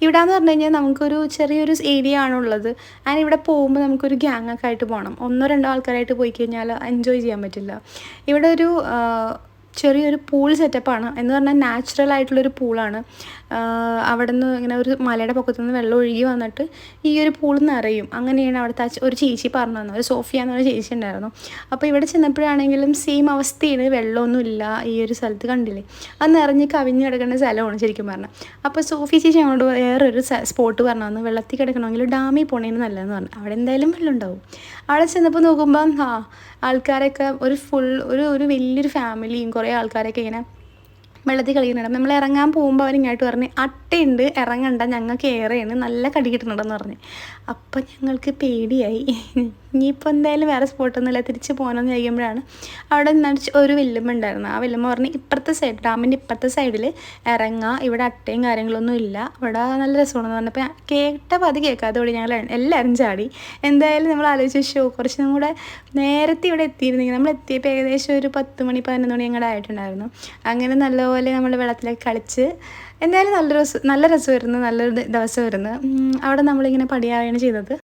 ഇവിടെയെന്ന് പറഞ്ഞു കഴിഞ്ഞാൽ നമുക്കൊരു ചെറിയൊരു ഏരിയ ആണുള്ളത്. ആൻഡ് ഇവിടെ പോകുമ്പോൾ നമുക്കൊരു ഗ്യാങ്ങൊക്കെ ആയിട്ട് പോകണം. 1-2 ആൾക്കാരായിട്ട് പോയി കഴിഞ്ഞാൽ എൻജോയ് ചെയ്യാൻ പറ്റില്ല. ഇവിടെ ഒരു ചെറിയൊരു പൂൾ സെറ്റപ്പാണ് എന്ന് പറഞ്ഞാൽ നാച്ചുറൽ ആയിട്ടുള്ളൊരു പൂളാണ്. അവിടെ നിന്ന് ഇങ്ങനെ ഒരു മലയുടെ പൊക്കത്തു നിന്ന് വെള്ളം ഒഴുകി വന്നിട്ട് ഈ ഒരു പൂൾ നിറയും. അങ്ങനെയാണ് അവിടുത്തെ ഒരു ചേച്ചി പറഞ്ഞു തന്നത്. ഒരു സോഫിയ എന്നൊരു ചേച്ചി ഉണ്ടായിരുന്നു. അപ്പോൾ ഇവിടെ ചെന്നപ്പോഴാണെങ്കിലും സെയിം അവസ്ഥയാണ്. വെള്ളമൊന്നുമില്ല ഈ ഒരു സ്ഥലത്ത്, കണ്ടില്ലേ? അത് നിറഞ്ഞ് കവിഞ്ഞ് കിടക്കുന്ന സ്ഥലമാണ് ശരിക്കും പറഞ്ഞാൽ. അപ്പോൾ സോഫി ചേച്ചി ഞങ്ങളോട് വേറൊരു സ്പോട്ട് പറഞ്ഞു തന്നു. വെള്ളത്തിൽ കിടക്കണമെങ്കിൽ ഡാമിൽ പോണേന് നല്ലതെന്ന് പറഞ്ഞു. അവിടെ എന്തായാലും വെള്ളം ഉണ്ടാവും. അവിടെ ചെന്നപ്പോൾ നോക്കുമ്പം ആൾക്കാരൊക്കെ ഒരു വലിയൊരു ഫാമിലിയും കുറേ ആൾക്കാരൊക്കെ ഇങ്ങനെ വെള്ളത്തിൽ കളിക്കുന്നുണ്ട്. നമ്മൾ ഇറങ്ങാൻ പോകുമ്പോൾ അവരിങ്ങോട്ട് പറഞ്ഞ് അട്ടയുണ്ട്, ഇറങ്ങണ്ട, ഞങ്ങൾക്ക് ഏറെയാണ്, നല്ല കടി കിട്ടുന്നുണ്ടെന്ന് പറഞ്ഞ്. അപ്പം ഞങ്ങൾക്ക് പേടിയായി. ഇനിയിപ്പോൾ എന്തായാലും വേറെ സ്പോട്ടൊന്നുമില്ല, തിരിച്ച് പോകണമെന്ന് ചോദിക്കുമ്പോഴാണ് അവിടെ ഒരു വല്യമ്മ ഉണ്ടായിരുന്നു. ആ വല്യമ്മ പറഞ്ഞ് ഇപ്പുറത്തെ സൈഡ്, ഡാമിൻ്റെ ഇപ്പുറത്തെ സൈഡിൽ ഇറങ്ങുക, ഇവിടെ അട്ടയും കാര്യങ്ങളൊന്നും ഇല്ല, ഇവിടെ നല്ല രസമാണെന്ന് പറഞ്ഞപ്പോൾ കേട്ടപ്പോൾ അത് കേൾക്കാത്തതോടെ ഞങ്ങൾ എല്ലാവരും ചാടി. എന്തായാലും നമ്മൾ ആലോചിച്ചു കുറച്ചും കൂടെ നേരത്തെ ഇവിടെ എത്തിയിരുന്നെങ്കിൽ, നമ്മൾ എത്തിയപ്പോൾ ഏകദേശം ഒരു 10 മണി 11 മണി ഞങ്ങളുടെ ആയിട്ടുണ്ടായിരുന്നു. അങ്ങനെ നല്ലപോലെ നമ്മൾ വെള്ളത്തിലേക്ക് കളിച്ച് എന്തായാലും നല്ല രസമായിരുന്നു. നല്ലൊരു ദിവസമായിരുന്നു. അവിടെ നമ്മളിങ്ങനെ പടിയാവുകയാണ് ചെയ്തത്.